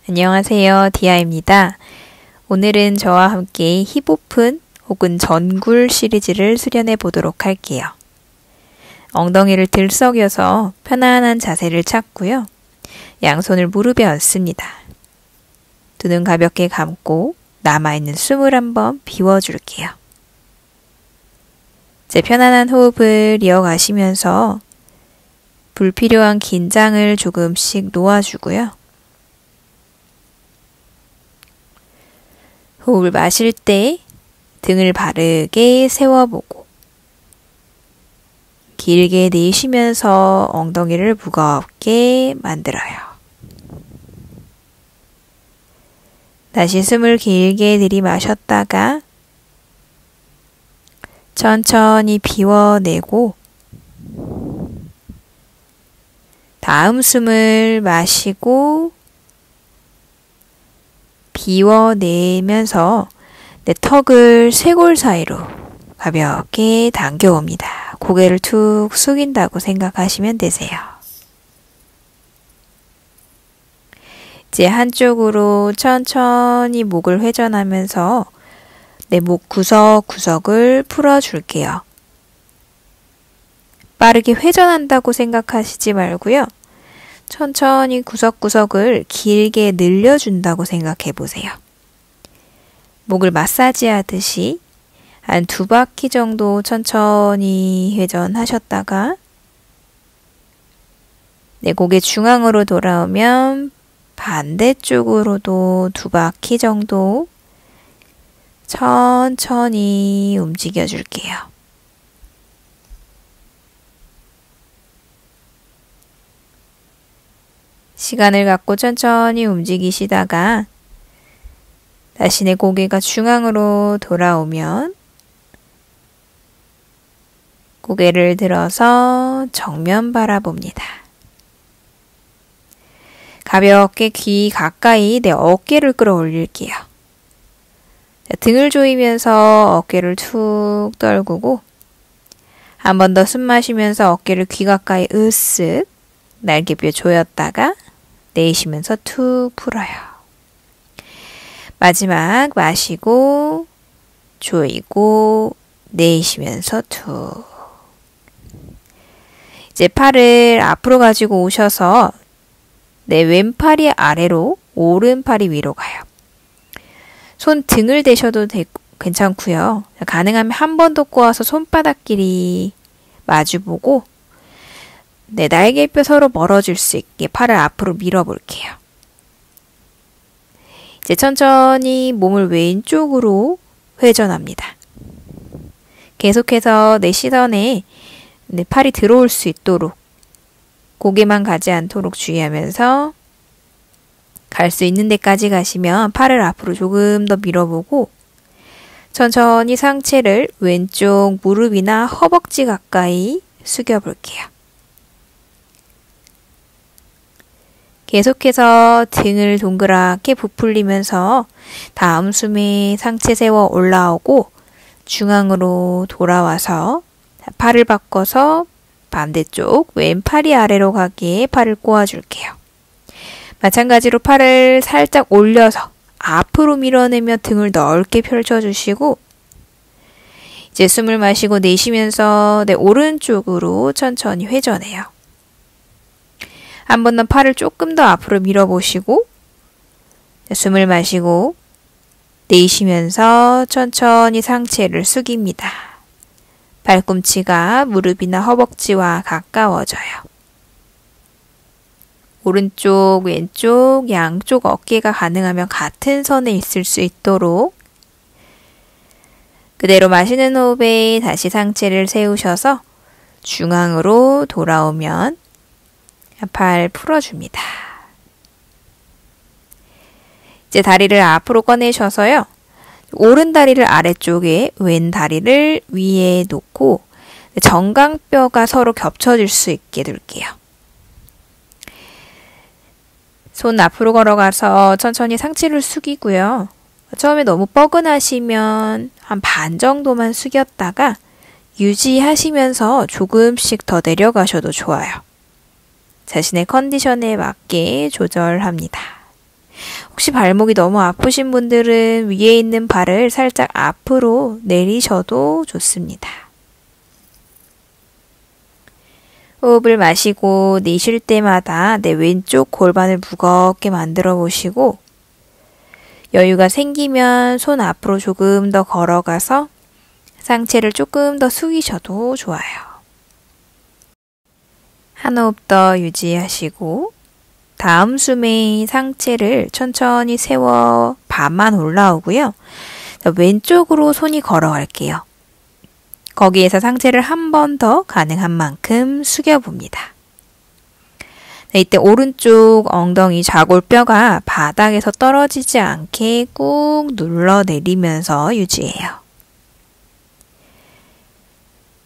안녕하세요. 디아입니다. 오늘은 저와 함께 힙오픈 혹은 전굴 시리즈를 수련해 보도록 할게요. 엉덩이를 들썩여서 편안한 자세를 찾고요. 양손을 무릎에 얹습니다. 두 눈 가볍게 감고 남아있는 숨을 한번 비워줄게요. 제 편안한 호흡을 이어가시면서 불필요한 긴장을 조금씩 놓아주고요. 호흡을 마실 때 등을 바르게 세워보고 길게 내쉬면서 엉덩이를 무겁게 만들어요. 다시 숨을 길게 들이마셨다가 천천히 비워내고 다음 숨을 마시고 비워내면서 내 턱을 쇄골 사이로 가볍게 당겨옵니다. 고개를 툭 숙인다고 생각하시면 되세요. 이제 한쪽으로 천천히 목을 회전하면서 내 목 구석구석을 풀어줄게요. 빠르게 회전한다고 생각하시지 말고요. 천천히 구석구석을 길게 늘려준다고 생각해 보세요. 목을 마사지 하듯이 한 2바퀴 정도 천천히 회전하셨다가 내 고개 중앙으로 돌아오면 반대쪽으로도 2바퀴 정도 천천히 움직여 줄게요. 시간을 갖고 천천히 움직이시다가 다시 내 고개가 중앙으로 돌아오면 고개를 들어서 정면 바라봅니다. 가볍게 귀 가까이 내 어깨를 끌어올릴게요. 등을 조이면서 어깨를 툭 떨구고 한 번 더 숨 마시면서 어깨를 귀 가까이 으쓱 날개뼈 조였다가 내쉬면서 툭 풀어요. 마지막 마시고 조이고 내쉬면서 툭. 이제 팔을 앞으로 가지고 오셔서 내 왼팔이 아래로 오른팔이 위로 가요. 손 등을 대셔도 괜찮고요. 가능하면 한 번 더 꼬아서 손바닥끼리 마주보고 내 날개뼈 서로 멀어질 수 있게 팔을 앞으로 밀어볼게요. 이제 천천히 몸을 왼쪽으로 회전합니다. 계속해서 내 시선에 내 팔이 들어올 수 있도록 고개만 가지 않도록 주의하면서 갈 수 있는 데까지 가시면 팔을 앞으로 조금 더 밀어보고 천천히 상체를 왼쪽 무릎이나 허벅지 가까이 숙여볼게요. 계속해서 등을 동그랗게 부풀리면서 다음 숨에 상체 세워 올라오고 중앙으로 돌아와서 팔을 바꿔서 반대쪽 왼팔이 아래로 가게 팔을 꼬아줄게요. 마찬가지로 팔을 살짝 올려서 앞으로 밀어내며 등을 넓게 펼쳐주시고 이제 숨을 마시고 내쉬면서 내 오른쪽으로 천천히 회전해요. 한 번 더 팔을 조금 더 앞으로 밀어보시고 숨을 마시고 내쉬면서 천천히 상체를 숙입니다. 발꿈치가 무릎이나 허벅지와 가까워져요. 오른쪽, 왼쪽, 양쪽 어깨가 가능하면 같은 선에 있을 수 있도록 그대로 마시는 호흡에 다시 상체를 세우셔서 중앙으로 돌아오면 팔 풀어줍니다. 이제 다리를 앞으로 꺼내셔서요. 오른 다리를 아래쪽에 왼 다리를 위에 놓고 정강뼈가 서로 겹쳐질 수 있게 둘게요. 손 앞으로 걸어가서 천천히 상체를 숙이고요. 처음에 너무 뻐근하시면 한 반 정도만 숙였다가 유지하시면서 조금씩 더 내려가셔도 좋아요. 자신의 컨디션에 맞게 조절합니다. 혹시 발목이 너무 아프신 분들은 위에 있는 발을 살짝 앞으로 내리셔도 좋습니다. 호흡을 마시고 내쉴 때마다 내 왼쪽 골반을 무겁게 만들어 보시고 여유가 생기면 손 앞으로 조금 더 걸어가서 상체를 조금 더 숙이셔도 좋아요. 한 호흡 더 유지하시고 다음 숨에 상체를 천천히 세워 반만 올라오고요. 왼쪽으로 손이 걸어갈게요. 거기에서 상체를 한 번 더 가능한 만큼 숙여봅니다. 이때 오른쪽 엉덩이 좌골뼈가 바닥에서 떨어지지 않게 꾹 눌러 내리면서 유지해요.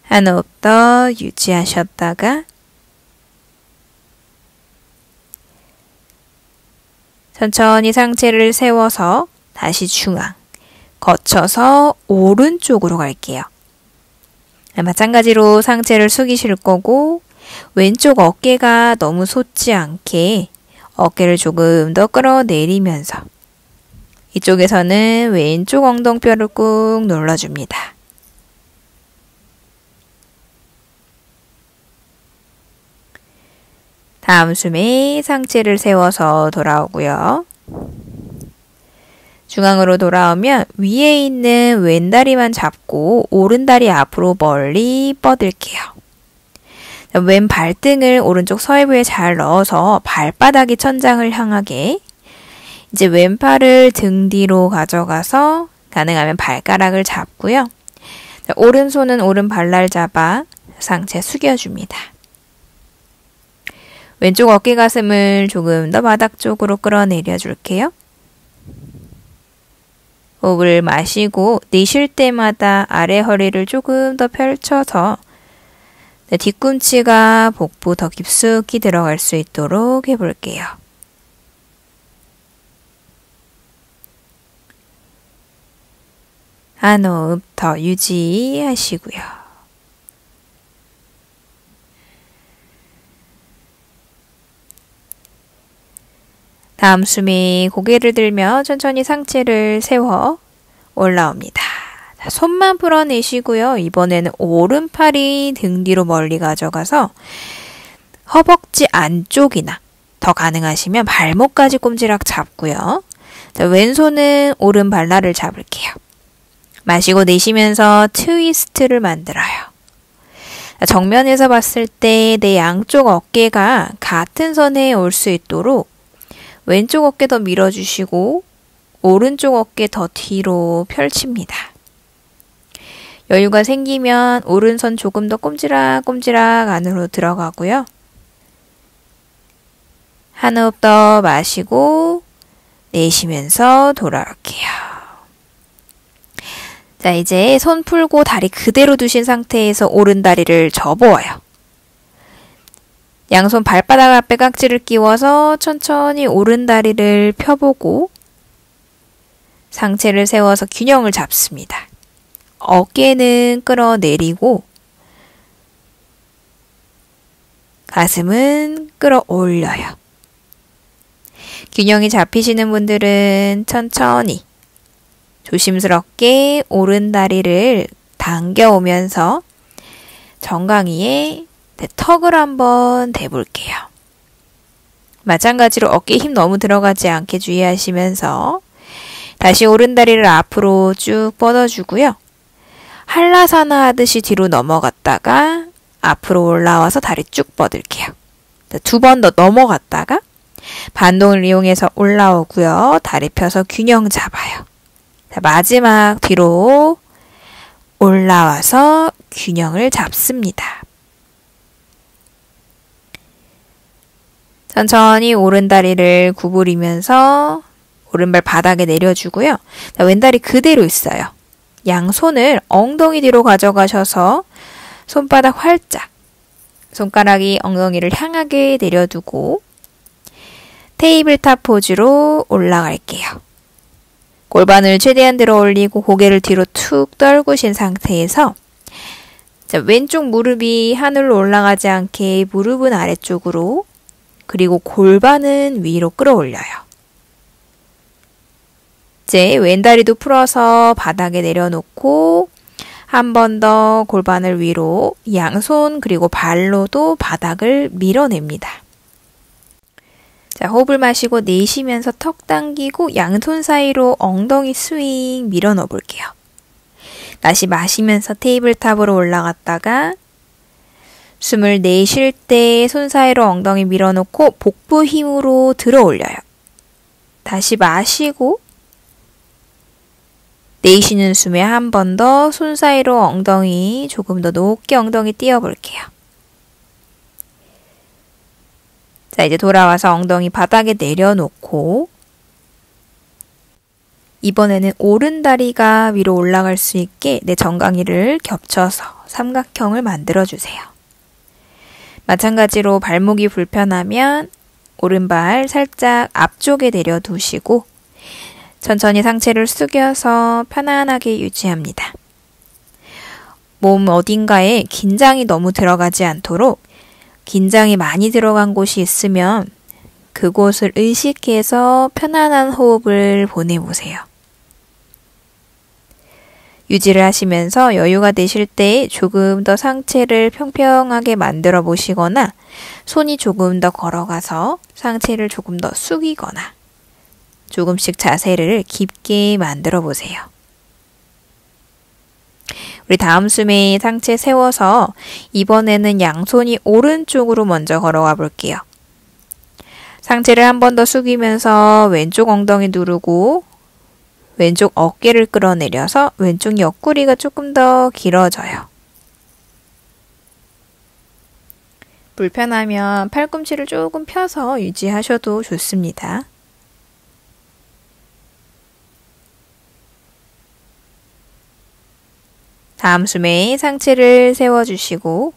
한 호흡 더 유지하셨다가 천천히 상체를 세워서 다시 중앙, 거쳐서 오른쪽으로 갈게요. 마찬가지로 상체를 숙이실 거고 왼쪽 어깨가 너무 솟지 않게 어깨를 조금 더 끌어내리면서 이쪽에서는 왼쪽 엉덩뼈를 꾹 눌러줍니다. 다음 숨에 상체를 세워서 돌아오고요. 중앙으로 돌아오면 위에 있는 왼다리만 잡고 오른다리 앞으로 멀리 뻗을게요. 왼 발등을 오른쪽 서해부에 잘 넣어서 발바닥이 천장을 향하게 이제 왼팔을 등 뒤로 가져가서 가능하면 발가락을 잡고요. 오른손은 오른 발날 잡아 상체 숙여줍니다. 왼쪽 어깨 가슴을 조금 더 바닥 쪽으로 끌어내려 줄게요. 호흡을 마시고 내쉴 때마다 아래 허리를 조금 더 펼쳐서 뒤꿈치가 복부 더 깊숙이 들어갈 수 있도록 해볼게요. 한 호흡 더 유지하시고요. 다음 숨에 고개를 들며 천천히 상체를 세워 올라옵니다. 자, 손만 풀어내시고요. 이번에는 오른팔이 등 뒤로 멀리 가져가서 허벅지 안쪽이나 더 가능하시면 발목까지 꼼지락 잡고요. 자, 왼손은 오른 발날을 잡을게요. 마시고 내쉬면서 트위스트를 만들어요. 자, 정면에서 봤을 때 내 양쪽 어깨가 같은 선에 올 수 있도록 왼쪽 어깨 더 밀어주시고 오른쪽 어깨 더 뒤로 펼칩니다. 여유가 생기면 오른손 조금 더 꼼지락꼼지락 안으로 들어가고요. 한 호흡 더 마시고 내쉬면서 돌아올게요. 자, 이제 손 풀고 다리 그대로 두신 상태에서 오른 다리를 접어와요. 양손 발바닥 앞에 깍지를 끼워서 천천히 오른 다리를 펴보고 상체를 세워서 균형을 잡습니다. 어깨는 끌어내리고 가슴은 끌어올려요. 균형이 잡히시는 분들은 천천히 조심스럽게 오른 다리를 당겨오면서 정강이에 턱을 한번 대볼게요. 마찬가지로 어깨에 힘 너무 들어가지 않게 주의하시면서 다시 오른다리를 앞으로 쭉 뻗어주고요. 한라사나 하듯이 뒤로 넘어갔다가 앞으로 올라와서 다리 쭉 뻗을게요. 두 번 더 넘어갔다가 반동을 이용해서 올라오고요. 다리 펴서 균형 잡아요. 자, 마지막 뒤로 올라와서 균형을 잡습니다. 천천히 오른다리를 구부리면서 오른발 바닥에 내려주고요. 자, 왼다리 그대로 있어요. 양손을 엉덩이 뒤로 가져가셔서 손바닥 활짝, 손가락이 엉덩이를 향하게 내려두고 테이블탑 포즈로 올라갈게요. 골반을 최대한 들어 올리고 고개를 뒤로 툭 떨구신 상태에서 자, 왼쪽 무릎이 하늘로 올라가지 않게 무릎은 아래쪽으로 그리고 골반은 위로 끌어올려요. 이제 왼다리도 풀어서 바닥에 내려놓고 한 번 더 골반을 위로 양손 그리고 발로도 바닥을 밀어냅니다. 자, 호흡을 마시고 내쉬면서 턱 당기고 양손 사이로 엉덩이 스윙 밀어 넣어 볼게요. 다시 마시면서 테이블탑으로 올라갔다가 숨을 내쉴 때 손 사이로 엉덩이 밀어놓고 복부 힘으로 들어 올려요. 다시 마시고 내쉬는 숨에 한 번 더 손 사이로 엉덩이 조금 더 높게 엉덩이 띄워볼게요. 자, 이제 돌아와서 엉덩이 바닥에 내려놓고 이번에는 오른 다리가 위로 올라갈 수 있게 내 정강이를 겹쳐서 삼각형을 만들어주세요. 마찬가지로 발목이 불편하면 오른발 살짝 앞쪽에 내려두시고 천천히 상체를 숙여서 편안하게 유지합니다. 몸 어딘가에 긴장이 너무 들어가지 않도록 긴장이 많이 들어간 곳이 있으면 그곳을 의식해서 편안한 호흡을 보내보세요. 유지를 하시면서 여유가 되실 때 조금 더 상체를 평평하게 만들어 보시거나 손이 조금 더 걸어가서 상체를 조금 더 숙이거나 조금씩 자세를 깊게 만들어 보세요. 우리 다음 숨에 상체 세워서 이번에는 양손이 오른쪽으로 먼저 걸어가 볼게요. 상체를 한 번 더 숙이면서 왼쪽 엉덩이 누르고 왼쪽 어깨를 끌어내려서 왼쪽 옆구리가 조금 더 길어져요. 불편하면 팔꿈치를 조금 펴서 유지하셔도 좋습니다. 다음 숨에 상체를 세워주시고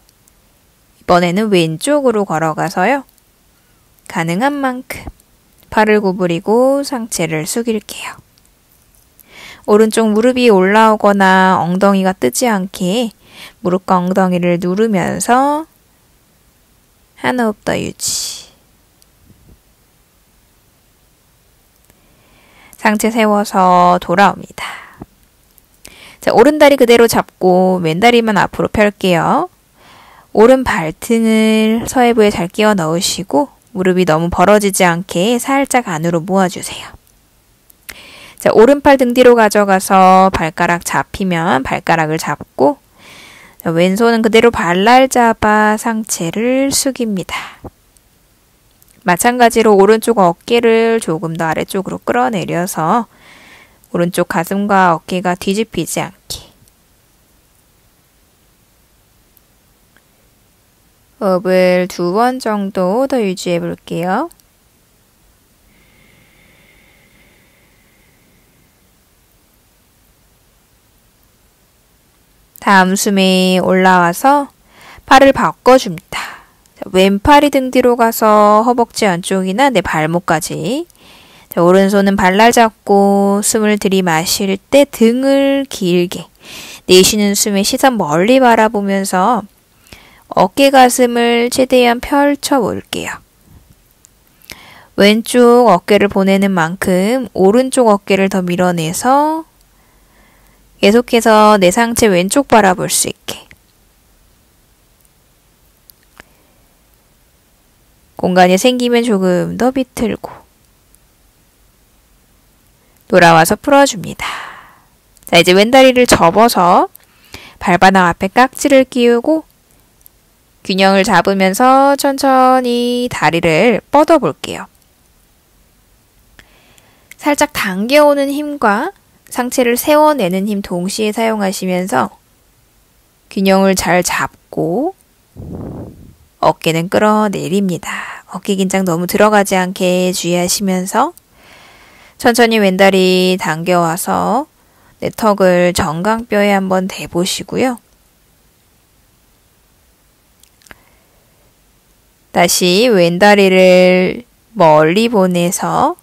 이번에는 왼쪽으로 걸어가서요. 가능한 만큼 팔을 구부리고 상체를 숙일게요. 오른쪽 무릎이 올라오거나 엉덩이가 뜨지 않게 무릎과 엉덩이를 누르면서 한 호흡 더 유지. 상체 세워서 돌아옵니다. 자, 오른다리 그대로 잡고 왼다리만 앞으로 펼게요. 오른 발등을 서해부에 잘 끼워 넣으시고 무릎이 너무 벌어지지 않게 살짝 안으로 모아주세요. 자, 오른팔 등 뒤로 가져가서 발가락 잡히면 발가락을 잡고 자, 왼손은 그대로 발날 잡아 상체를 숙입니다. 마찬가지로 오른쪽 어깨를 조금 더 아래쪽으로 끌어내려서 오른쪽 가슴과 어깨가 뒤집히지 않게 호흡을 2번 정도 더 유지해 볼게요. 다음 숨에 올라와서 팔을 바꿔줍니다. 왼팔이 등 뒤로 가서 허벅지 안쪽이나 내 발목까지. 자, 오른손은 발날 잡고 숨을 들이마실 때 등을 길게, 내쉬는 숨에 시선 멀리 바라보면서 어깨 가슴을 최대한 펼쳐 볼게요. 왼쪽 어깨를 보내는 만큼 오른쪽 어깨를 더 밀어내서 계속해서 내 상체 왼쪽 바라볼 수 있게. 공간이 생기면 조금 더 비틀고 돌아와서 풀어줍니다. 자, 이제 왼다리를 접어서 발바닥 앞에 깍지를 끼우고 균형을 잡으면서 천천히 다리를 뻗어 볼게요. 살짝 당겨오는 힘과 상체를 세워내는 힘 동시에 사용하시면서 균형을 잘 잡고 어깨는 끌어내립니다. 어깨 긴장 너무 들어가지 않게 주의하시면서 천천히 왼다리 당겨와서 내 턱을 정강뼈에 한번 대보시고요. 다시 왼다리를 멀리 보내서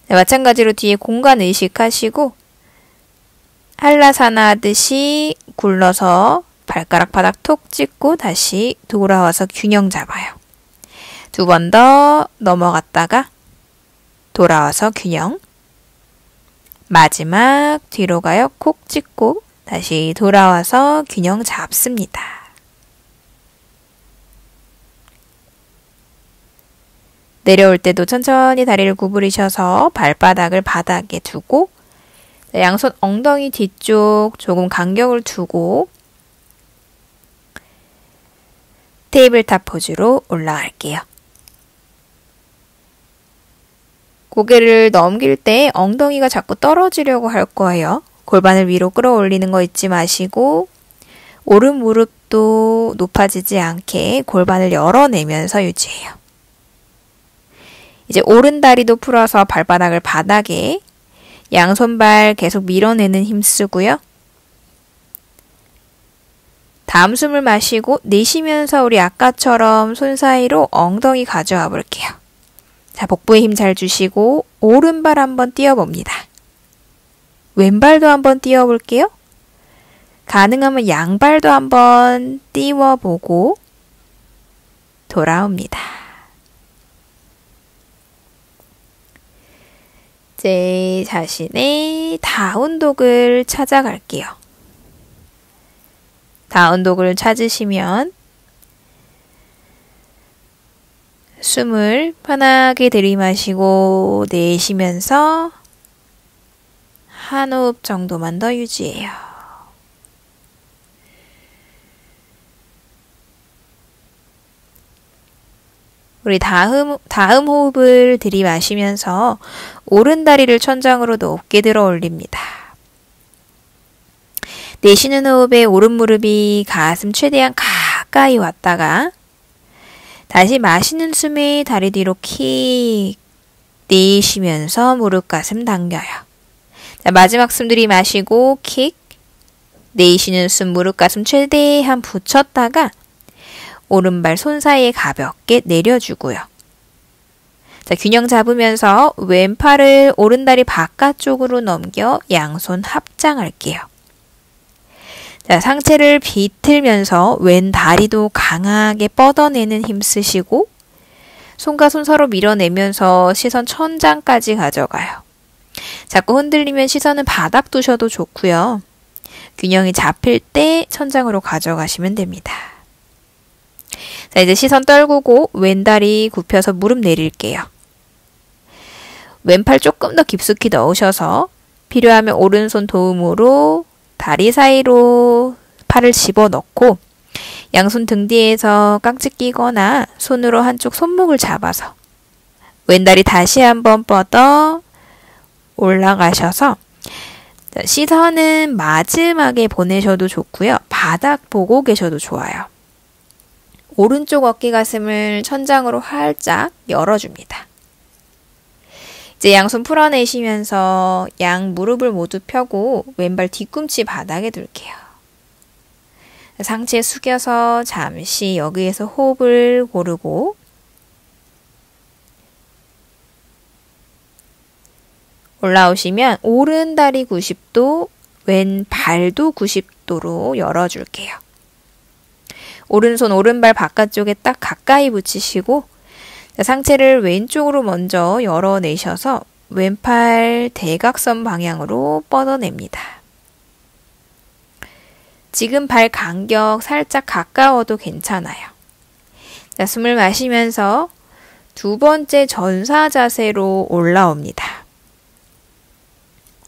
마찬가지로 뒤에 공간 의식하시고 한라산화 하듯이 굴러서 발가락 바닥 톡 찍고 다시 돌아와서 균형 잡아요. 2번 더 넘어갔다가 돌아와서 균형. 마지막 뒤로 가요. 콕 찍고 다시 돌아와서 균형 잡습니다. 내려올 때도 천천히 다리를 구부리셔서 발바닥을 바닥에 두고 양손 엉덩이 뒤쪽 조금 간격을 두고 테이블탑 포즈로 올라갈게요. 고개를 넘길 때 엉덩이가 자꾸 떨어지려고 할 거예요. 골반을 위로 끌어올리는 거 잊지 마시고 오른 무릎도 높아지지 않게 골반을 열어내면서 유지해요. 이제 오른 다리도 풀어서 발바닥을 바닥에 양손발 계속 밀어내는 힘 쓰고요. 다음 숨을 마시고 내쉬면서 우리 아까처럼 손 사이로 엉덩이 가져와 볼게요. 자, 복부에 힘 잘 주시고 오른발 한번 띄워봅니다. 왼발도 한번 띄워볼게요. 가능하면 양발도 한번 띄워보고 돌아옵니다. 제 자신의 다운독을 찾아갈게요. 다운독을 찾으시면 숨을 편하게 들이마시고 내쉬면서 한 호흡 정도만 더 유지해요. 우리 다음 호흡을 들이마시면서 오른 다리를 천장으로 높게 들어 올립니다. 내쉬는 호흡에 오른 무릎이 가슴 최대한 가까이 왔다가 다시 마시는 숨에 다리 뒤로 킥 내쉬면서 무릎 가슴 당겨요. 자, 마지막 숨 들이마시고 킥 내쉬는 숨 무릎 가슴 최대한 붙였다가 오른발 손 사이에 가볍게 내려주고요. 자, 균형 잡으면서 왼팔을 오른다리 바깥쪽으로 넘겨 양손 합장할게요. 자, 상체를 비틀면서 왼 다리도 강하게 뻗어내는 힘 쓰시고 손과 손 서로 밀어내면서 시선 천장까지 가져가요. 자꾸 흔들리면 시선은 바닥 두셔도 좋고요. 균형이 잡힐 때 천장으로 가져가시면 됩니다. 자, 이제 시선 떨구고 왼다리 굽혀서 무릎 내릴게요. 왼팔 조금 더 깊숙이 넣으셔서 필요하면 오른손 도움으로 다리 사이로 팔을 집어넣고 양손 등 뒤에서 깍지 끼거나 손으로 한쪽 손목을 잡아서 왼다리 다시 한번 뻗어 올라가셔서 시선은 마지막에 보내셔도 좋고요. 바닥 보고 계셔도 좋아요. 오른쪽 어깨 가슴을 천장으로 활짝 열어줍니다. 이제 양손 풀어내시면서 양 무릎을 모두 펴고 왼발 뒤꿈치 바닥에 둘게요. 상체 숙여서 잠시 여기에서 호흡을 고르고 올라오시면 오른 다리 90도, 왼 발도 90도로 열어줄게요. 오른손 오른발 바깥쪽에 딱 가까이 붙이시고 상체를 왼쪽으로 먼저 열어내셔서 왼팔 대각선 방향으로 뻗어냅니다. 지금 발 간격 살짝 가까워도 괜찮아요. 자, 숨을 마시면서 두 번째 전사 자세로 올라옵니다.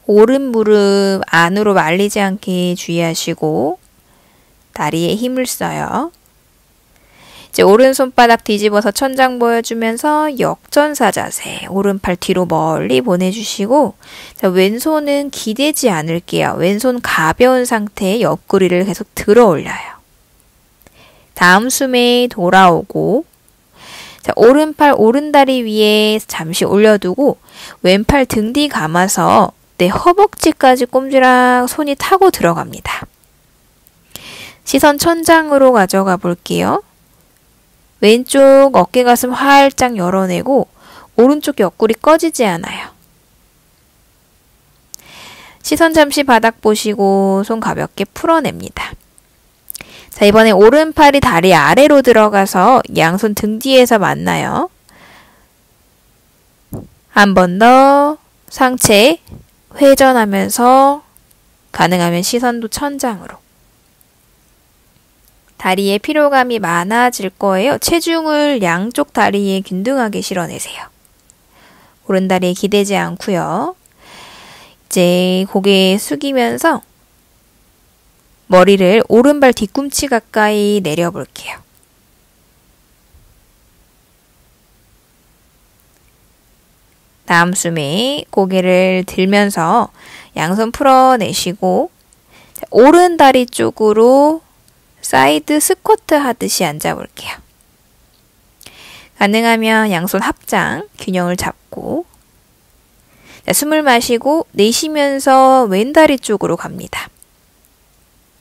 오른 무릎 안으로 말리지 않게 주의하시고 다리에 힘을 써요. 이제 오른손바닥 뒤집어서 천장 보여주면서 역전사 자세. 오른팔 뒤로 멀리 보내주시고 자, 왼손은 기대지 않을게요. 왼손 가벼운 상태에 옆구리를 계속 들어 올려요. 다음 숨에 돌아오고 자, 오른팔 오른다리 위에 잠시 올려두고 왼팔 등 뒤 감아서 내 허벅지까지 꼼지락 손이 타고 들어갑니다. 시선 천장으로 가져가 볼게요. 왼쪽 어깨 가슴 활짝 열어내고 오른쪽 옆구리 꺼지지 않아요. 시선 잠시 바닥 보시고 손 가볍게 풀어냅니다. 자, 이번에 오른팔이 다리 아래로 들어가서 양손 등 뒤에서 만나요. 한 번 더 상체 회전하면서 가능하면 시선도 천장으로. 다리에 피로감이 많아질 거예요. 체중을 양쪽 다리에 균등하게 실어내세요. 오른다리에 기대지 않고요. 이제 고개 숙이면서 머리를 오른발 뒤꿈치 가까이 내려볼게요. 다음 숨에 고개를 들면서 양손 풀어내시고 오른 다리 쪽으로 사이드 스쿼트 하듯이 앉아볼게요. 가능하면 양손 합장, 균형을 잡고 숨을 마시고 내쉬면서 왼다리 쪽으로 갑니다.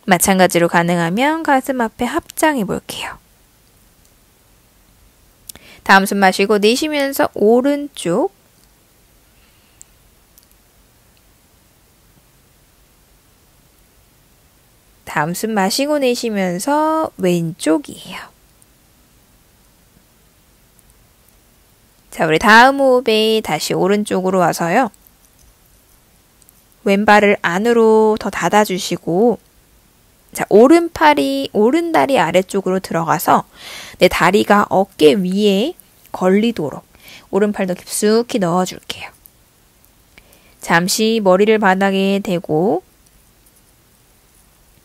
마찬가지로 가능하면 가슴 앞에 합장해 볼게요. 다음 숨 마시고 내쉬면서 오른쪽, 다음 숨 마시고 내쉬면서 왼쪽이에요. 자, 우리 다음 호흡에 다시 오른쪽으로 와서요. 왼발을 안으로 더 닫아주시고 자, 오른다리 아래쪽으로 들어가서 내 다리가 어깨 위에 걸리도록 오른팔 더 깊숙이 넣어줄게요. 잠시 머리를 바닥에 대고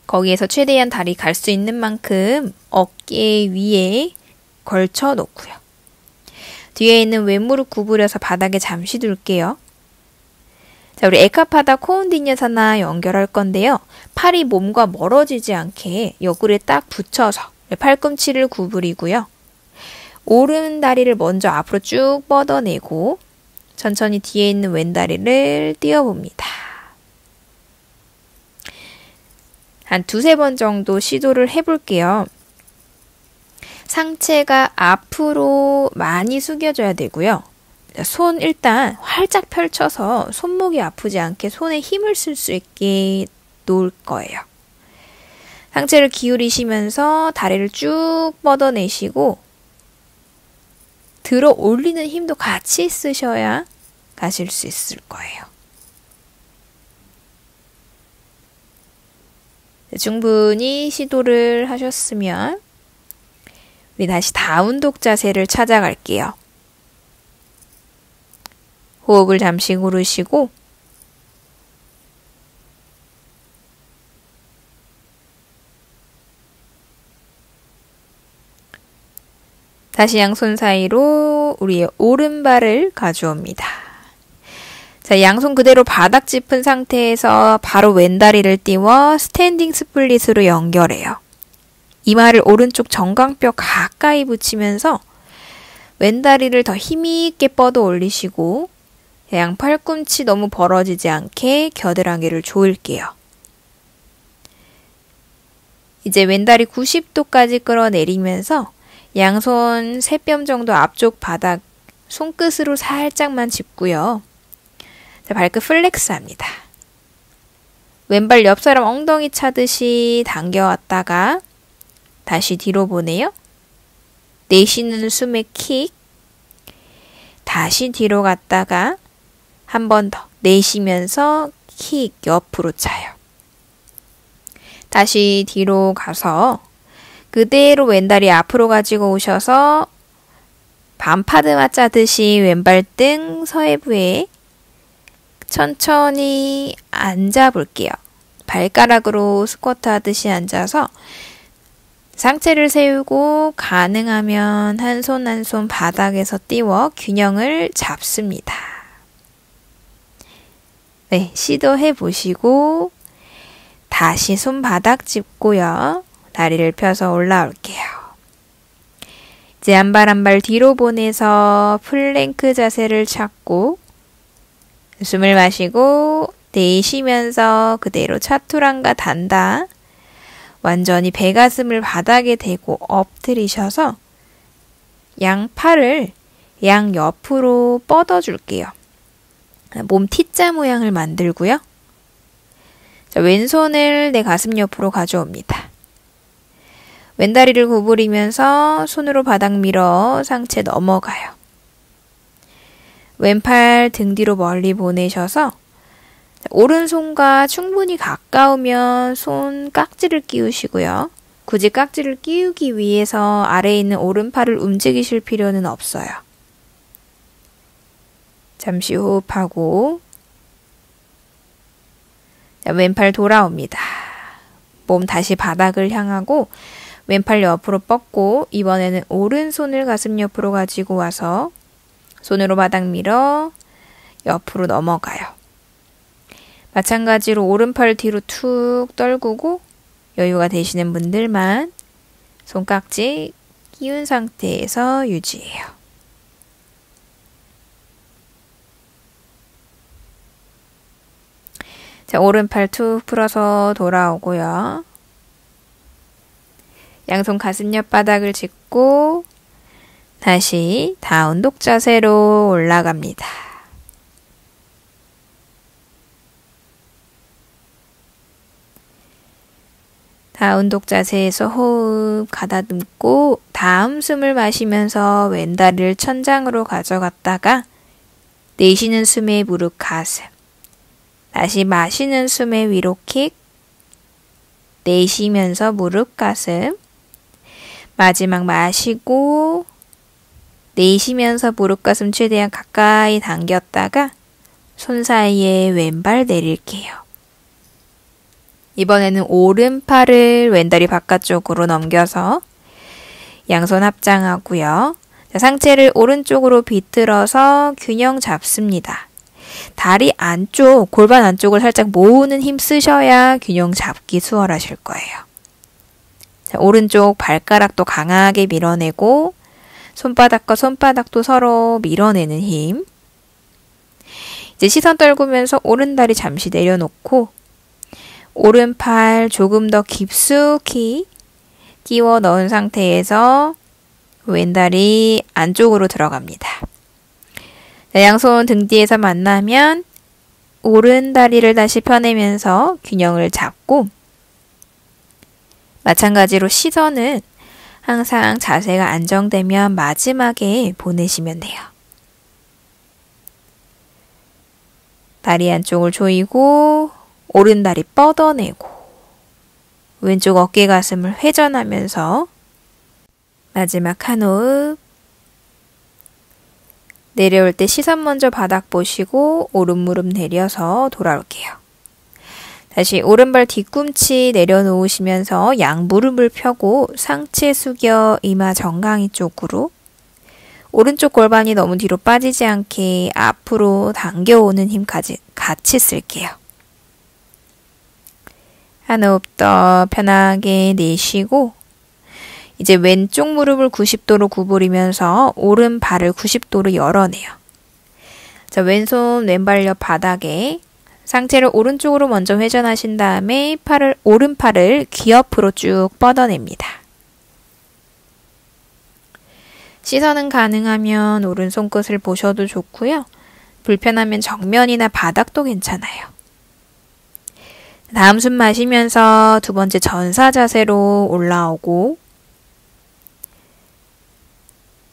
거기에서 최대한 다리 갈 수 있는 만큼 어깨 위에 걸쳐 놓고요. 뒤에 있는 왼무릎 구부려서 바닥에 잠시 둘게요. 자, 우리 에카파다 코운디냐사나 연결할 건데요. 팔이 몸과 멀어지지 않게 옆구리에 딱 붙여서 팔꿈치를 구부리고요. 오른 다리를 먼저 앞으로 쭉 뻗어내고 천천히 뒤에 있는 왼 다리를 띄워봅니다. 한 두세 번 정도 시도를 해볼게요. 상체가 앞으로 많이 숙여져야 되고요. 손 일단 활짝 펼쳐서 손목이 아프지 않게 손에 힘을 쓸 수 있게 놓을 거예요. 상체를 기울이시면서 다리를 쭉 뻗어내시고 들어 올리는 힘도 같이 쓰셔야 가실 수 있을 거예요. 충분히 시도를 하셨으면 우리 다시 다운독 자세를 찾아갈게요. 호흡을 잠시 고르시고 다시 양손 사이로 우리의 오른발을 가져옵니다. 자, 양손 그대로 바닥 짚은 상태에서 바로 왼다리를 띄워 스탠딩 스플릿으로 연결해요. 이마를 오른쪽 정강뼈 가까이 붙이면서 왼다리를 더 힘있게 뻗어 올리시고 양 팔꿈치 너무 벌어지지 않게 겨드랑이를 조일게요. 이제 왼다리 90도까지 끌어내리면서 양손 3뼘 정도 앞쪽 바닥 손끝으로 살짝만 짚고요. 자, 발끝 플렉스 합니다. 왼발 옆 사람 엉덩이 차듯이 당겨왔다가 다시 뒤로 보내요. 내쉬는 숨에 킥. 다시 뒤로 갔다가 한 번 더 내쉬면서 킥 옆으로 차요. 다시 뒤로 가서 그대로 왼다리 앞으로 가지고 오셔서 반파드마 짜듯이 왼발 등 서해부에 천천히 앉아볼게요. 발가락으로 스쿼트 하듯이 앉아서 상체를 세우고 가능하면 한 손 한 손 바닥에서 띄워 균형을 잡습니다. 네, 시도해 보시고 다시 손바닥 짚고요. 다리를 펴서 올라올게요. 이제 한 발 한 발 뒤로 보내서 플랭크 자세를 찾고 숨을 마시고 내쉬면서 그대로 차투랑가 단다. 완전히 배가슴을 바닥에 대고 엎드리셔서 양팔을 양옆으로 뻗어줄게요. 몸 T자 모양을 만들고요. 자, 왼손을 내 가슴 옆으로 가져옵니다. 왼다리를 구부리면서 손으로 바닥 밀어 상체 넘어가요. 왼팔 등 뒤로 멀리 보내셔서 오른손과 충분히 가까우면 손 깍지를 끼우시고요. 굳이 깍지를 끼우기 위해서 아래에 있는 오른팔을 움직이실 필요는 없어요. 잠시 호흡하고 왼팔 돌아옵니다. 몸 다시 바닥을 향하고 왼팔 옆으로 뻗고 이번에는 오른손을 가슴 옆으로 가지고 와서 손으로 바닥 밀어 옆으로 넘어가요. 마찬가지로 오른팔 뒤로 툭 떨구고 여유가 되시는 분들만 손깍지 끼운 상태에서 유지해요. 자, 오른팔 툭 풀어서 돌아오고요. 양손 가슴 옆 바닥을 짚고 다시 다운독 자세로 올라갑니다. 다운독 자세에서 호흡 가다듬고 다음 숨을 마시면서 왼다리를 천장으로 가져갔다가 내쉬는 숨에 무릎 가슴, 다시 마시는 숨에 위로 킥, 내쉬면서 무릎 가슴, 마지막 마시고 내쉬면서 무릎 가슴 최대한 가까이 당겼다가 손 사이에 왼발 내릴게요. 이번에는 오른팔을 왼다리 바깥쪽으로 넘겨서 양손 합장하고요. 자, 상체를 오른쪽으로 비틀어서 균형 잡습니다. 다리 안쪽, 골반 안쪽을 살짝 모으는 힘 쓰셔야 균형 잡기 수월하실 거예요. 자, 오른쪽 발가락도 강하게 밀어내고 손바닥과 손바닥도 서로 밀어내는 힘. 이제 시선 떨구면서 오른다리 잠시 내려놓고 오른팔 조금 더 깊숙이 끼워 넣은 상태에서 왼다리 안쪽으로 들어갑니다. 양손 등 뒤에서 만나면 오른다리를 다시 펴내면서 균형을 잡고 마찬가지로 시선은 항상 자세가 안정되면 마지막에 보내시면 돼요. 다리 안쪽을 조이고 오른다리 뻗어내고 왼쪽 어깨 가슴을 회전하면서 마지막 한 호흡. 내려올 때 시선 먼저 바닥 보시고 오른 무릎 내려서 돌아올게요. 다시 오른발 뒤꿈치 내려놓으시면서 양 무릎을 펴고 상체 숙여 이마 정강이 쪽으로 오른쪽 골반이 너무 뒤로 빠지지 않게 앞으로 당겨오는 힘까지 같이 쓸게요. 한 호흡 더 편하게 내쉬고 이제 왼쪽 무릎을 90도로 구부리면서 오른 발을 90도로 열어내요. 자, 왼손 왼발 옆 바닥에 상체를 오른쪽으로 먼저 회전하신 다음에 오른팔을 귀 옆으로 쭉 뻗어냅니다. 시선은 가능하면 오른 손끝을 보셔도 좋고요. 불편하면 정면이나 바닥도 괜찮아요. 다음 숨 마시면서 두 번째 전사 자세로 올라오고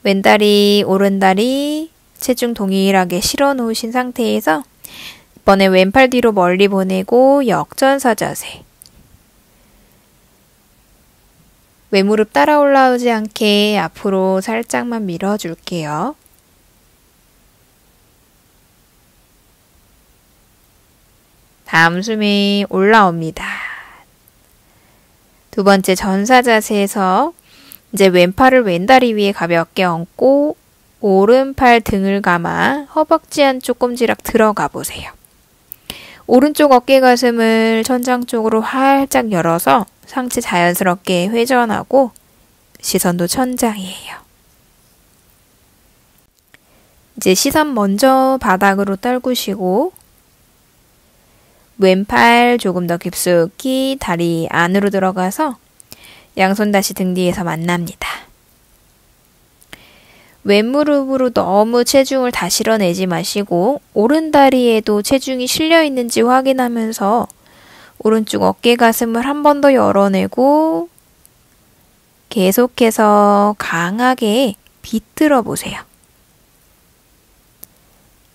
왼다리, 오른다리 체중 동일하게 실어 놓으신 상태에서 이번에 왼팔 뒤로 멀리 보내고 역전사 자세. 왼무릎 따라 올라오지 않게 앞으로 살짝만 밀어줄게요. 다음 숨이 올라옵니다. 두 번째 전사 자세에서 이제 왼팔을 왼다리 위에 가볍게 얹고 오른팔 등을 감아 허벅지 안쪽 꼼지락 들어가 보세요. 오른쪽 어깨 가슴을 천장 쪽으로 활짝 열어서 상체 자연스럽게 회전하고 시선도 천장이에요. 이제 시선 먼저 바닥으로 떨구시고 왼팔 조금 더 깊숙이 다리 안으로 들어가서 양손 다시 등 뒤에서 만납니다. 왼무릎으로 너무 체중을 다 실어내지 마시고 오른다리에도 체중이 실려 있는지 확인하면서 오른쪽 어깨 가슴을 한 번 더 열어내고 계속해서 강하게 비틀어 보세요.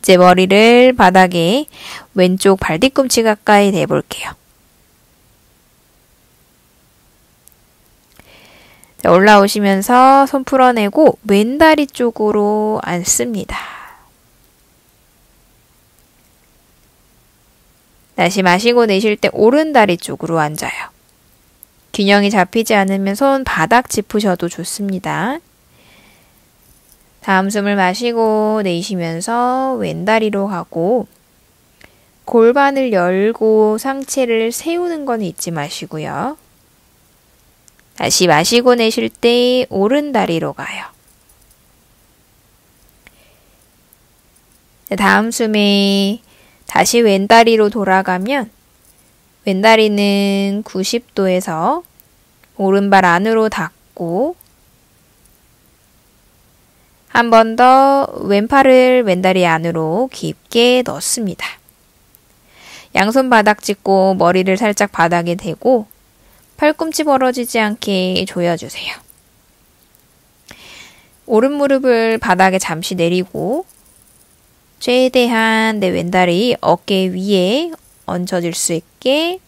이제 머리를 바닥에 왼쪽 발 뒤꿈치 가까이 대볼게요. 자, 올라오시면서 손 풀어내고 왼다리 쪽으로 앉습니다. 다시 마시고 내쉴 때 오른다리 쪽으로 앉아요. 균형이 잡히지 않으면 손 바닥 짚으셔도 좋습니다. 다음 숨을 마시고 내쉬면서 왼다리로 가고 골반을 열고 상체를 세우는 건 잊지 마시고요. 다시 마시고 내쉴 때 오른다리로 가요. 다음 숨에 다시 왼다리로 돌아가면 왼다리는 90도에서 오른발 안으로 닫고 한 번 더 왼팔을 왼다리 안으로 깊게 넣습니다. 양손 바닥 짚고 머리를 살짝 바닥에 대고 팔꿈치 벌어지지 않게 조여주세요. 오른 무릎을 바닥에 잠시 내리고 최대한 내 왼다리 어깨 위에 얹혀질 수 있게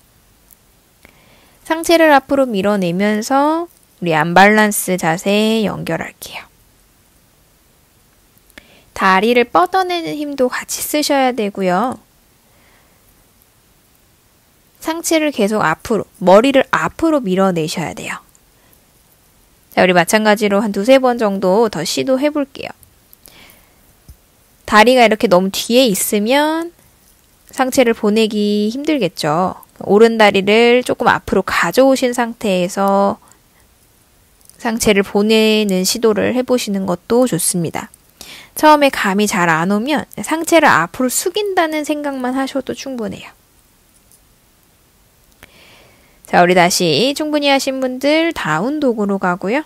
상체를 앞으로 밀어내면서 우리 안밸런스 자세에 연결할게요. 다리를 뻗어내는 힘도 같이 쓰셔야 되고요. 상체를 계속 앞으로, 머리를 앞으로 밀어내셔야 돼요. 자, 우리 마찬가지로 한 2-3번 정도 더 시도해 볼게요. 다리가 이렇게 너무 뒤에 있으면 상체를 보내기 힘들겠죠. 오른 다리를 조금 앞으로 가져오신 상태에서 상체를 보내는 시도를 해보시는 것도 좋습니다. 처음에 감이 잘 안 오면 상체를 앞으로 숙인다는 생각만 하셔도 충분해요. 자, 우리 다시 충분히 하신 분들 다운독으로 가고요.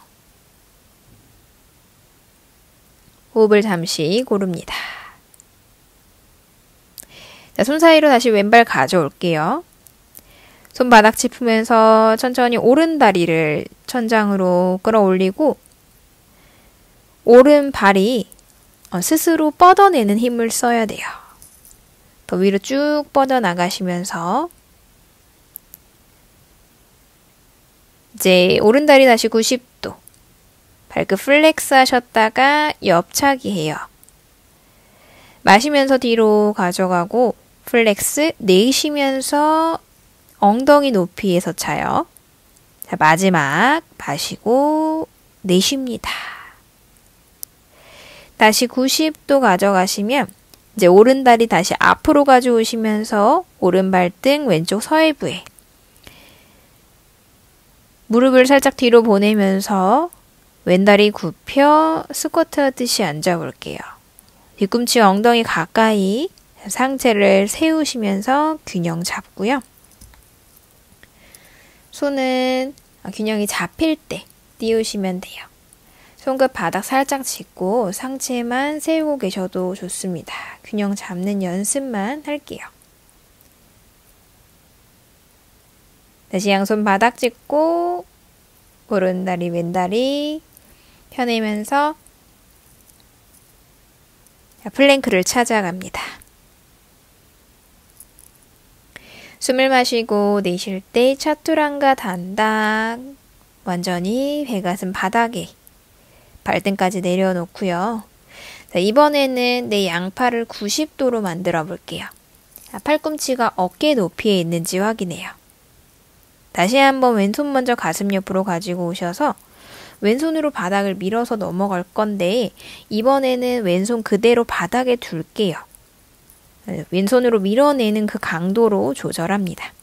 호흡을 잠시 고릅니다. 자, 손 사이로 다시 왼발 가져올게요. 손바닥 짚으면서 천천히 오른 다리를 천장으로 끌어올리고 오른 발이 스스로 뻗어내는 힘을 써야 돼요. 더 위로 쭉 뻗어나가시면서 이제 오른다리 다시 90도 발끝 플렉스 하셨다가 옆차기 해요. 마시면서 뒤로 가져가고 플렉스 내쉬면서 엉덩이 높이에서 차요. 자, 마지막 마시고 내쉽니다. 다시 90도 가져가시면 이제 오른다리 다시 앞으로 가져오시면서 오른발등 왼쪽 서해부에 무릎을 살짝 뒤로 보내면서 왼다리 굽혀 스쿼트 하듯이 앉아볼게요. 뒤꿈치 엉덩이 가까이 상체를 세우시면서 균형 잡고요. 손은 균형이 잡힐 때 띄우시면 돼요. 손끝 바닥 살짝 짚고 상체만 세우고 계셔도 좋습니다. 균형 잡는 연습만 할게요. 다시 양손 바닥 짚고 오른다리 왼다리 펴내면서 플랭크를 찾아갑니다. 숨을 마시고 내쉴 때 차투랑가 단닥 완전히 배가슴 바닥에 발등까지 내려놓고요. 자, 이번에는 내 양팔을 90도로 만들어 볼게요. 팔꿈치가 어깨 높이에 있는지 확인해요. 다시 한번 왼손 먼저 가슴 옆으로 가지고 오셔서 왼손으로 바닥을 밀어서 넘어갈 건데 이번에는 왼손 그대로 바닥에 둘게요. 왼손으로 밀어내는 그 강도로 조절합니다.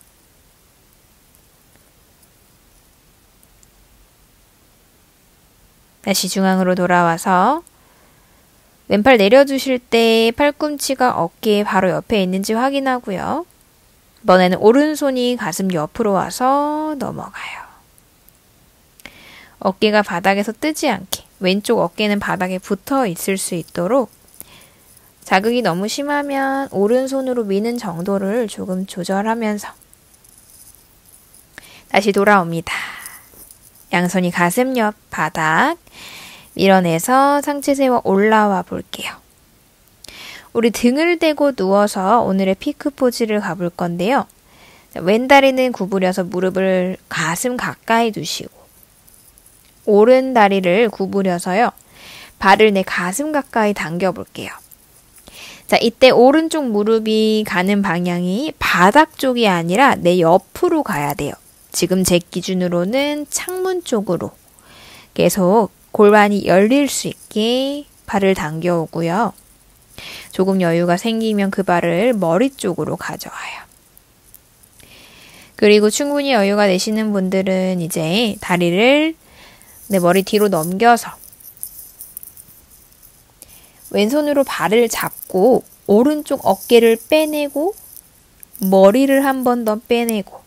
다시 중앙으로 돌아와서 왼팔 내려주실 때 팔꿈치가 어깨 바로 옆에 있는지 확인하고요. 이번에는 오른손이 가슴 옆으로 와서 넘어가요. 어깨가 바닥에서 뜨지 않게 왼쪽 어깨는 바닥에 붙어 있을 수 있도록 자극이 너무 심하면 오른손으로 미는 정도를 조금 조절하면서 다시 돌아옵니다. 양손이 가슴 옆 바닥 밀어내서 상체 세워 올라와 볼게요. 우리 등을 대고 누워서 오늘의 피크 포즈를 가볼 건데요. 왼다리는 구부려서 무릎을 가슴 가까이 두시고 오른 다리를 구부려서요. 발을 내 가슴 가까이 당겨 볼게요. 자, 이때 오른쪽 무릎이 가는 방향이 바닥 쪽이 아니라 내 옆으로 가야 돼요. 지금 제 기준으로는 창문 쪽으로 계속 골반이 열릴 수 있게 발을 당겨 오고요. 조금 여유가 생기면 그 발을 머리 쪽으로 가져와요. 그리고 충분히 여유가 되시는 분들은 이제 다리를 내 머리 뒤로 넘겨서 왼손으로 발을 잡고 오른쪽 어깨를 빼내고 머리를 한 번 더 빼내고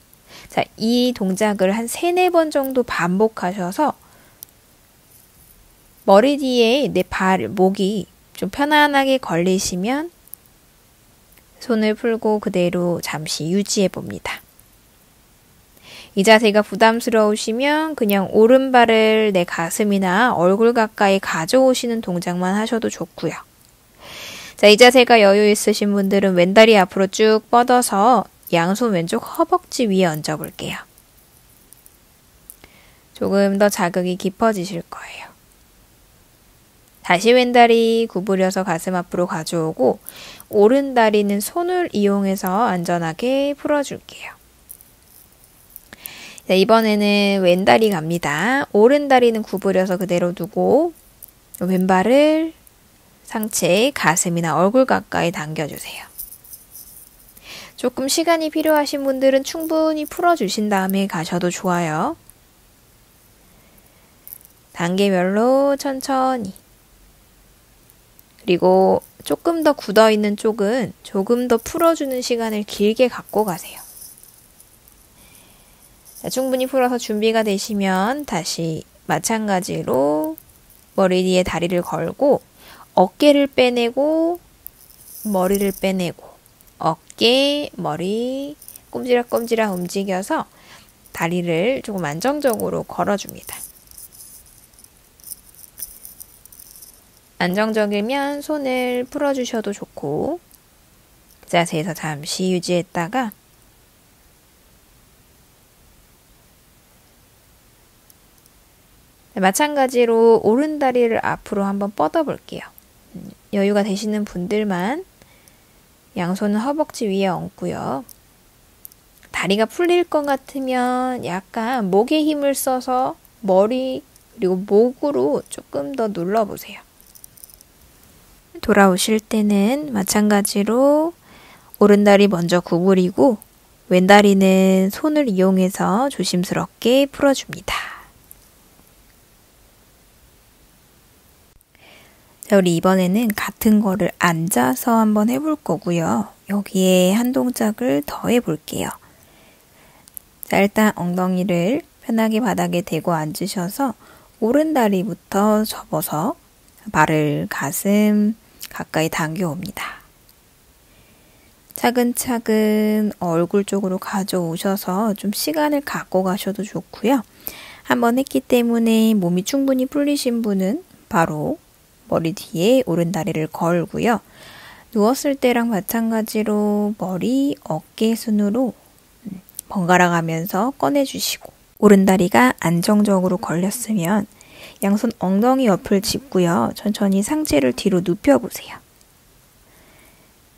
자, 이 동작을 한 3-4번 정도 반복하셔서 머리 뒤에 내 목이 좀 편안하게 걸리시면 손을 풀고 그대로 잠시 유지해 봅니다. 이 자세가 부담스러우시면 그냥 오른발을 내 가슴이나 얼굴 가까이 가져오시는 동작만 하셔도 좋고요. 자, 이 자세가 여유 있으신 분들은 왼다리 앞으로 쭉 뻗어서 양손 왼쪽 허벅지 위에 얹어볼게요. 조금 더 자극이 깊어지실 거예요. 다시 왼다리 구부려서 가슴 앞으로 가져오고 오른다리는 손을 이용해서 안전하게 풀어줄게요. 자, 이번에는 왼다리 갑니다. 오른다리는 구부려서 그대로 두고 왼발을 상체, 가슴이나 얼굴 가까이 당겨주세요. 조금 시간이 필요하신 분들은 충분히 풀어주신 다음에 가셔도 좋아요. 단계별로 천천히. 그리고 조금 더 굳어있는 쪽은 조금 더 풀어주는 시간을 길게 갖고 가세요. 자, 충분히 풀어서 준비가 되시면 다시 마찬가지로 머리 뒤에 다리를 걸고 어깨를 빼내고 머리를 빼내고 어깨, 머리 꼼지락꼼지락 움직여서 다리를 조금 안정적으로 걸어줍니다. 안정적이면 손을 풀어주셔도 좋고 그 자세에서 잠시 유지했다가 마찬가지로 오른다리를 앞으로 한번 뻗어볼게요. 여유가 되시는 분들만 양손은 허벅지 위에 얹고요. 다리가 풀릴 것 같으면 약간 목에 힘을 써서 머리 그리고 목으로 조금 더 눌러보세요. 돌아오실 때는 마찬가지로 오른다리 먼저 구부리고 왼다리는 손을 이용해서 조심스럽게 풀어줍니다. 자, 우리 이번에는 같은 거를 앉아서 한번 해볼 거고요. 여기에 한 동작을 더 해볼게요. 자, 일단 엉덩이를 편하게 바닥에 대고 앉으셔서 오른다리부터 접어서 발을 가슴 가까이 당겨옵니다. 차근차근 얼굴 쪽으로 가져오셔서 좀 시간을 갖고 가셔도 좋고요. 한번 했기 때문에 몸이 충분히 풀리신 분은 바로 머리 뒤에 오른다리를 걸고요. 누웠을 때랑 마찬가지로 머리, 어깨 순으로 번갈아 가면서 꺼내주시고 오른다리가 안정적으로 걸렸으면 양손 엉덩이 옆을 짚고요. 천천히 상체를 뒤로 눕혀보세요.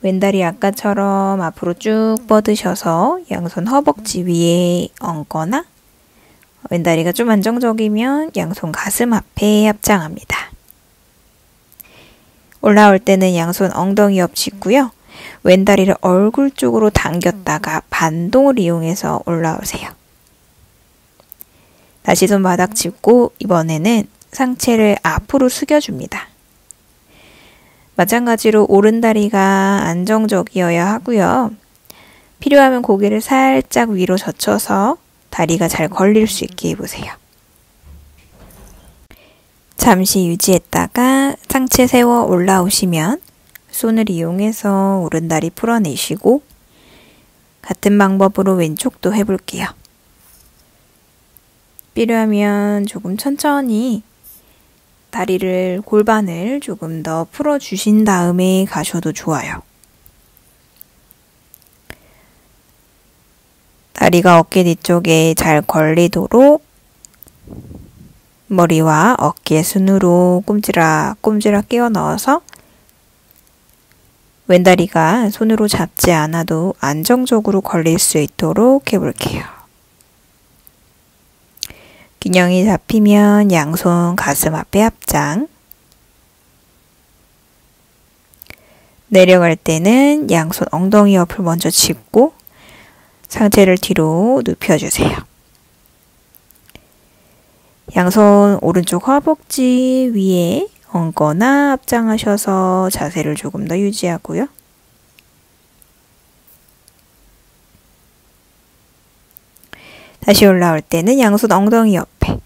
왼다리 아까처럼 앞으로 쭉 뻗으셔서 양손 허벅지 위에 얹거나 왼다리가 좀 안정적이면 양손 가슴 앞에 합장합니다. 올라올 때는 양손 엉덩이 옆 짚고요. 왼다리를 얼굴 쪽으로 당겼다가 반동을 이용해서 올라오세요. 다시 손바닥 짚고 이번에는 상체를 앞으로 숙여줍니다. 마찬가지로 오른다리가 안정적이어야 하고요. 필요하면 고개를 살짝 위로 젖혀서 다리가 잘 걸릴 수 있게 해보세요. 잠시 유지했다가 상체 세워 올라오시면 손을 이용해서 오른다리 풀어내시고 같은 방법으로 왼쪽도 해볼게요. 필요하면 조금 천천히 다리를, 골반을 조금 더 풀어주신 다음에 가셔도 좋아요. 다리가 어깨 뒤쪽에 잘 걸리도록 머리와 어깨 순으로 꼼지락 끼워 넣어서 왼다리가 손으로 잡지 않아도 안정적으로 걸릴 수 있도록 해볼게요. 균형이 잡히면 양손 가슴 앞에 합장. 내려갈 때는 양손 엉덩이 옆을 먼저 짚고 상체를 뒤로 눕혀주세요. 양손 오른쪽 허벅지 위에 얹거나 합장하셔서 자세를 조금 더 유지하고요. 다시 올라올 때는 양손 엉덩이 옆에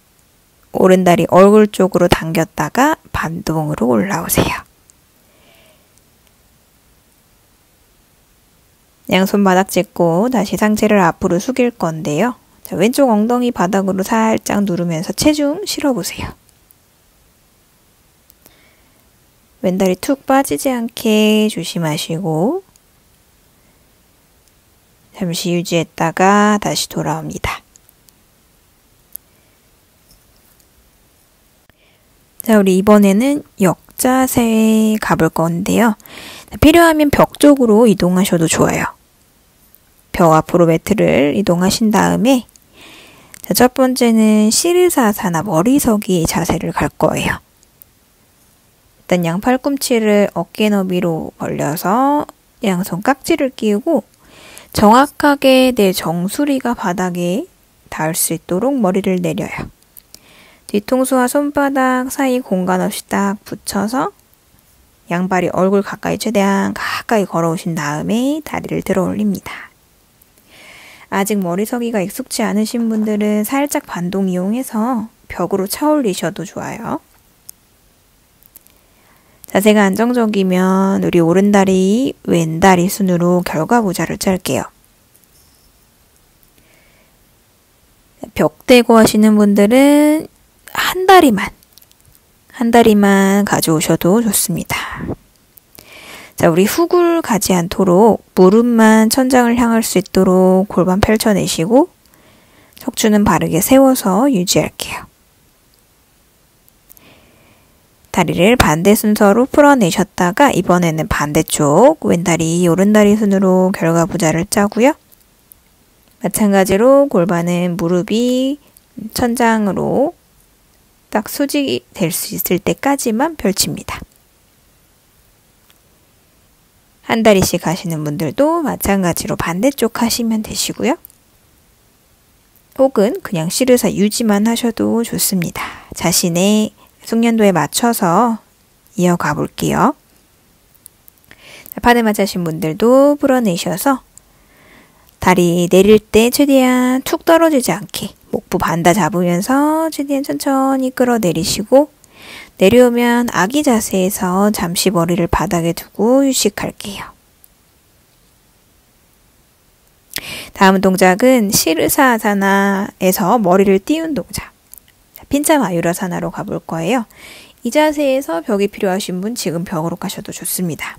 오른다리 얼굴 쪽으로 당겼다가 반동으로 올라오세요. 양손 바닥 짚고 다시 상체를 앞으로 숙일 건데요. 자, 왼쪽 엉덩이 바닥으로 살짝 누르면서 체중 실어보세요. 왼다리 툭 빠지지 않게 조심하시고 잠시 유지했다가 다시 돌아옵니다. 자, 우리 이번에는 역자세 가볼 건데요. 필요하면 벽 쪽으로 이동하셔도 좋아요. 벽 앞으로 매트를 이동하신 다음에 자, 첫 번째는 시르사사나 머리서기 자세를 갈 거예요. 일단 양 팔꿈치를 어깨 너비로 벌려서 양손 깍지를 끼우고 정확하게 내 정수리가 바닥에 닿을 수 있도록 머리를 내려요. 뒤통수와 손바닥 사이 공간 없이 딱 붙여서 양발이 얼굴 가까이 최대한 가까이 걸어오신 다음에 다리를 들어 올립니다. 아직 머리서기가 익숙지 않으신 분들은 살짝 반동 이용해서 벽으로 차 올리셔도 좋아요. 자세가 안정적이면 우리 오른다리, 왼다리 순으로 결과부자를 짤게요. 벽 대고 하시는 분들은 한 다리만 가져오셔도 좋습니다. 자, 우리 훅을 가지 않도록 무릎만 천장을 향할 수 있도록 골반 펼쳐내시고 척추는 바르게 세워서 유지할게요. 다리를 반대 순서로 풀어내셨다가 이번에는 반대쪽 왼다리, 오른다리 순으로 결과부자를 짜고요. 마찬가지로 골반은 무릎이 천장으로 딱 수직될 수 있을 때까지만 펼칩니다. 한 다리씩 하시는 분들도 마찬가지로 반대쪽 하시면 되시고요. 혹은 그냥 시르사 유지만 하셔도 좋습니다. 자신의 숙련도에 맞춰서 이어가 볼게요. 파데마차 하신 분들도 풀어내셔서 다리 내릴 때 최대한 툭 떨어지지 않게 목부 반다 잡으면서 최대한 천천히 끌어내리시고 내려오면 아기 자세에서 잠시 머리를 바닥에 두고 휴식할게요. 다음 동작은 시르사아사나에서 머리를 띄운 동작. 핀자 마유라사나로 가볼 거예요. 이 자세에서 벽이 필요하신 분 지금 벽으로 가셔도 좋습니다.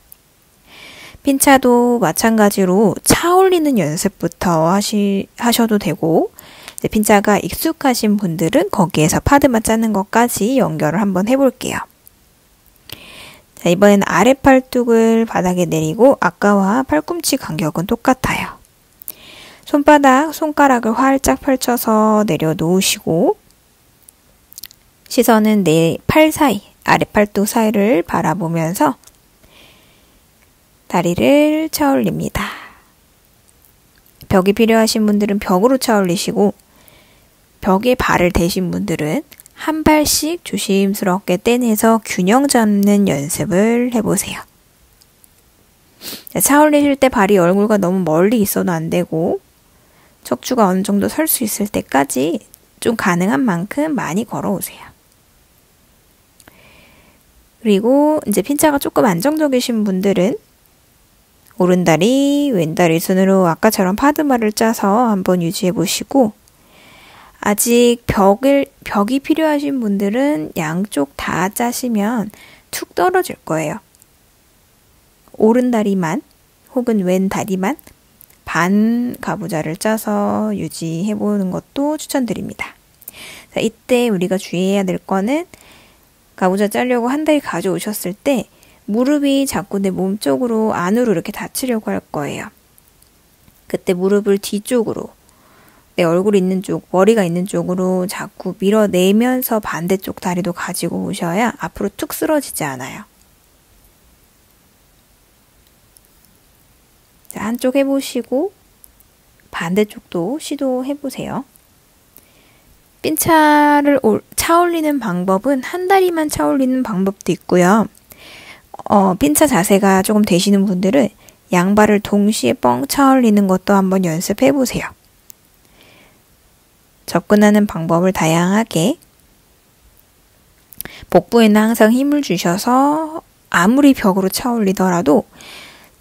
핀차도 마찬가지로 차 올리는 연습부터 하셔도 되고 핀차가 익숙하신 분들은 거기에서 파드만 짜는 것까지 연결을 한번 해볼게요. 자, 이번에는 아래 팔뚝을 바닥에 내리고 아까와 팔꿈치 간격은 똑같아요. 손가락을 활짝 펼쳐서 내려놓으시고 시선은 내 팔 사이, 아래 팔뚝 사이를 바라보면서 다리를 차 올립니다. 벽이 필요하신 분들은 벽으로 차 올리시고 벽에 발을 대신 분들은 한 발씩 조심스럽게 떼내서 균형 잡는 연습을 해보세요. 차 올리실 때 발이 얼굴과 너무 멀리 있어도 안 되고 척추가 어느 정도 설 수 있을 때까지 좀 가능한 만큼 많이 걸어오세요. 그리고 이제 핀자가 조금 안정적이신 분들은 오른다리, 왼다리 순으로 아까처럼 파드마를 짜서 한번 유지해 보시고 아직 벽이 필요하신 분들은 양쪽 다 짜시면 툭 떨어질 거예요. 오른 다리만 혹은 왼 다리만 반 가부좌를 짜서 유지해보는 것도 추천드립니다. 자, 이때 우리가 주의해야 될 거는 가부좌 짜려고 한 다리 가져오셨을 때 무릎이 자꾸 내 몸 쪽으로 안으로 이렇게 닫히려고 할 거예요. 그때 무릎을 뒤쪽으로 내 얼굴이 있는 쪽, 머리가 있는 쪽으로 자꾸 밀어내면서 반대쪽 다리도 가지고 오셔야 앞으로 툭 쓰러지지 않아요. 자, 한쪽 해보시고 반대쪽도 시도해보세요. 핀차를 차 올리는 방법은 한 다리만 차 올리는 방법도 있고요. 핀차 자세가 조금 되시는 분들은 양발을 동시에 뻥 차 올리는 것도 한번 연습해보세요. 접근하는 방법을 다양하게 복부에는 항상 힘을 주셔서 아무리 벽으로 차 올리더라도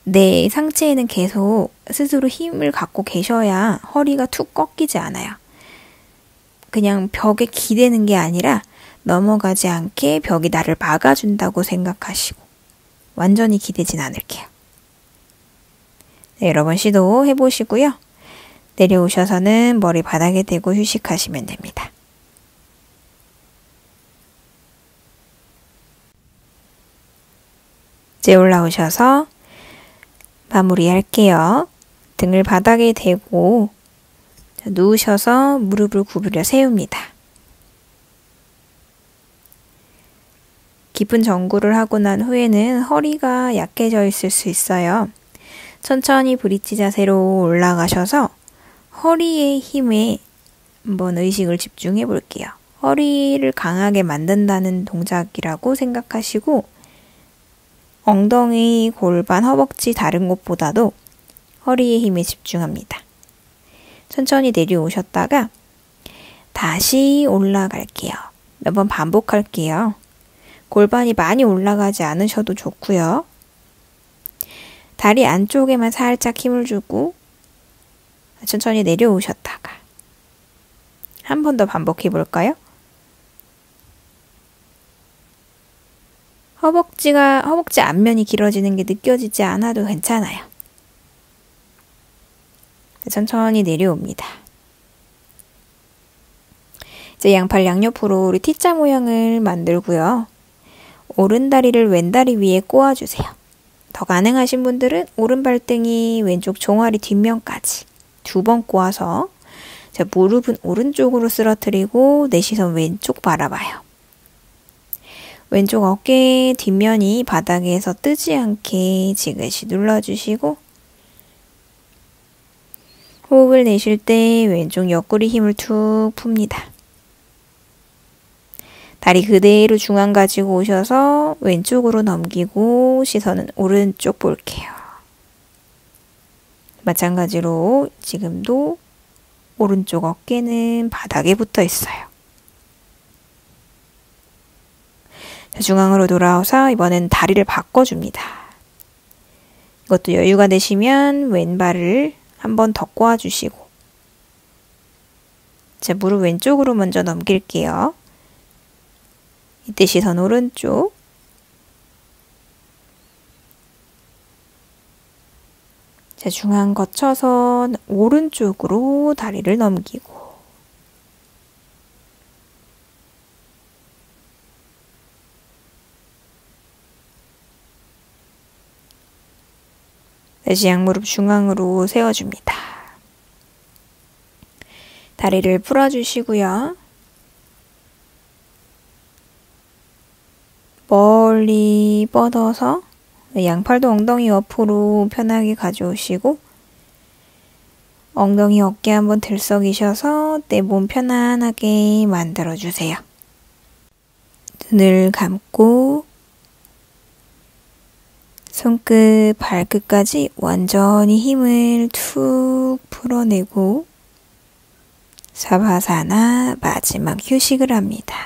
내 상체에는 계속 스스로 힘을 갖고 계셔야 허리가 툭 꺾이지 않아요. 그냥 벽에 기대는 게 아니라 넘어가지 않게 벽이 나를 막아준다고 생각하시고 완전히 기대진 않을게요. 네, 여러 번 시도해보시고요. 내려오셔서는 머리 바닥에 대고 휴식하시면 됩니다. 이제 올라오셔서 마무리할게요. 등을 바닥에 대고 누우셔서 무릎을 구부려 세웁니다. 깊은 정구를 하고 난 후에는 허리가 약해져 있을 수 있어요. 천천히 브릿지 자세로 올라가셔서 허리의 힘에 한번 의식을 집중해 볼게요. 허리를 강하게 만든다는 동작이라고 생각하시고 엉덩이, 골반, 허벅지 다른 곳보다도 허리의 힘에 집중합니다. 천천히 내려오셨다가 다시 올라갈게요. 몇 번 반복할게요. 골반이 많이 올라가지 않으셔도 좋고요. 다리 안쪽에만 살짝 힘을 주고 천천히 내려오셨다가 한 번 더 반복해 볼까요? 허벅지 앞면이 길어지는 게 느껴지지 않아도 괜찮아요. 천천히 내려옵니다. 이제 양팔 양옆으로 우리 T자 모양을 만들고요. 오른 다리를 왼 다리 위에 꼬아주세요. 더 가능하신 분들은 오른 발등이 왼쪽 종아리 뒷면까지 2번 꼬아서 자, 무릎은 오른쪽으로 쓰러뜨리고 내 시선 왼쪽 바라봐요. 왼쪽 어깨 뒷면이 바닥에서 뜨지 않게 지그시 눌러주시고 호흡을 내쉴 때 왼쪽 옆구리 힘을 툭 풉니다. 다리 그대로 중앙 가지고 오셔서 왼쪽으로 넘기고 시선은 오른쪽 볼게요. 마찬가지로 지금도 오른쪽 어깨는 바닥에 붙어 있어요. 자, 중앙으로 돌아와서 이번엔 다리를 바꿔줍니다. 이것도 여유가 되시면 왼발을 한번 더 꼬아주시고 자, 무릎 왼쪽으로 먼저 넘길게요. 이때 시선 오른쪽 자, 중앙 거쳐서 오른쪽으로 다리를 넘기고 다시 양무릎 중앙으로 세워줍니다. 다리를 풀어주시고요. 멀리 뻗어서 양팔도 엉덩이 옆으로 편하게 가져오시고 엉덩이 어깨 한번 들썩이셔서 내 몸 편안하게 만들어주세요. 눈을 감고 손끝, 발끝까지 완전히 힘을 툭 풀어내고 사바사나 마지막 휴식을 합니다.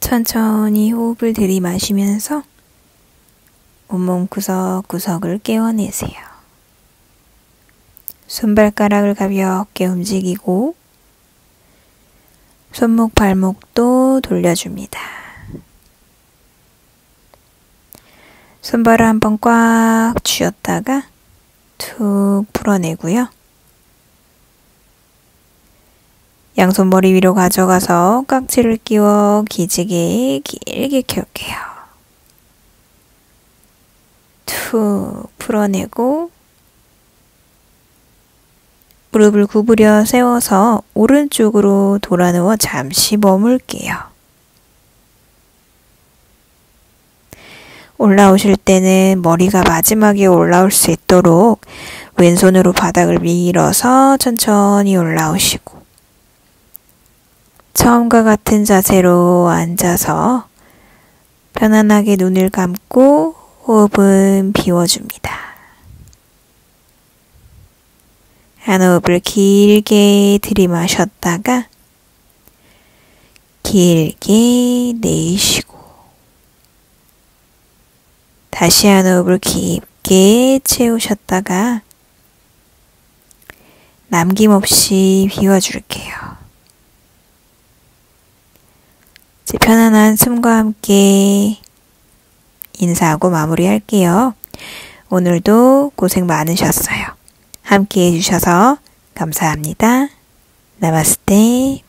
천천히 호흡을 들이마시면서 온몸 구석구석을 깨워내세요. 손발가락을 가볍게 움직이고 손목, 발목도 돌려줍니다. 손발을 한번 꽉 쥐었다가 툭 풀어내고요. 양손 머리 위로 가져가서 깍지를 끼워 기지개 길게 켜볼게요. 툭 풀어내고 무릎을 구부려 세워서 오른쪽으로 돌아 누워 잠시 머물게요. 올라오실 때는 머리가 마지막에 올라올 수 있도록 왼손으로 바닥을 밀어서 천천히 올라오시고 처음과 같은 자세로 앉아서 편안하게 눈을 감고 호흡은 비워줍니다. 한 호흡을 길게 들이마셨다가 길게 내쉬고 다시 한 호흡을 깊게 채우셨다가 남김없이 비워줄게요. 이제 편안한 숨과 함께 인사하고 마무리할게요. 오늘도 고생 많으셨어요. 함께 해주셔서 감사합니다. 나마스테.